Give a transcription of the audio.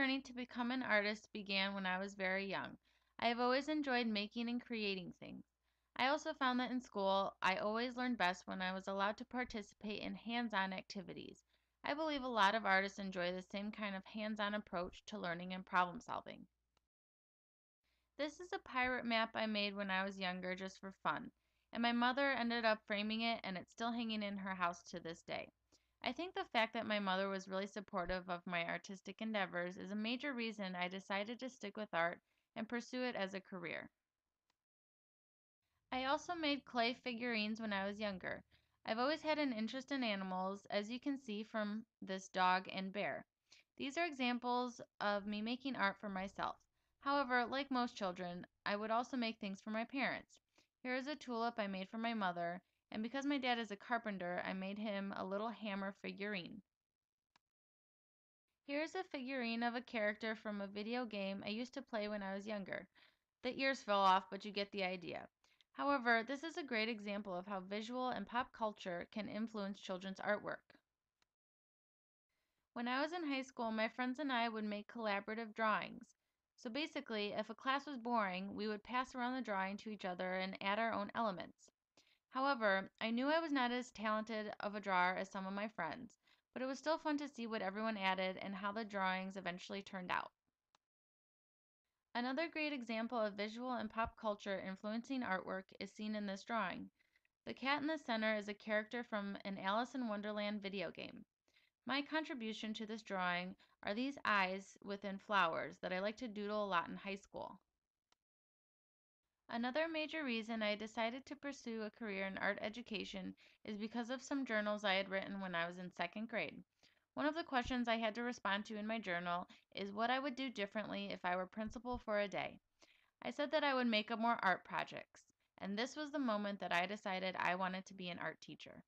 journey to become an artist began when I was very young. I have always enjoyed making and creating things. I also found that in school, I always learned best when I was allowed to participate in hands-on activities. I believe a lot of artists enjoy the same kind of hands-on approach to learning and problem solving. This is a pirate map I made when I was younger just for fun, and my mother ended up framing it and it's still hanging in her house to this day. I think the fact that my mother was really supportive of my artistic endeavors is a major reason I decided to stick with art and pursue it as a career. I also made clay figurines when I was younger. I've always had an interest in animals, as you can see from this dog and bear. These are examples of me making art for myself. However, like most children, I would also make things for my parents. Here is a tulip I made for my mother, and because my dad is a carpenter, I made him a little hammer figurine. Here is a figurine of a character from a video game I used to play when I was younger. The ears fell off, but you get the idea. However, this is a great example of how visual and pop culture can influence children's artwork. When I was in high school, my friends and I would make collaborative drawings. So basically, if a class was boring, we would pass around the drawing to each other and add our own elements. However, I knew I was not as talented of a drawer as some of my friends, but it was still fun to see what everyone added and how the drawings eventually turned out. Another great example of visual and pop culture influencing artwork is seen in this drawing. The cat in the center is a character from an Alice in Wonderland video game. My contribution to this drawing are these eyes within flowers that I like to doodle a lot in high school. Another major reason I decided to pursue a career in art education is because of some journals I had written when I was in second grade. One of the questions I had to respond to in my journal is what I would do differently if I were principal for a day. I said that I would make up more art projects, and this was the moment that I decided I wanted to be an art teacher.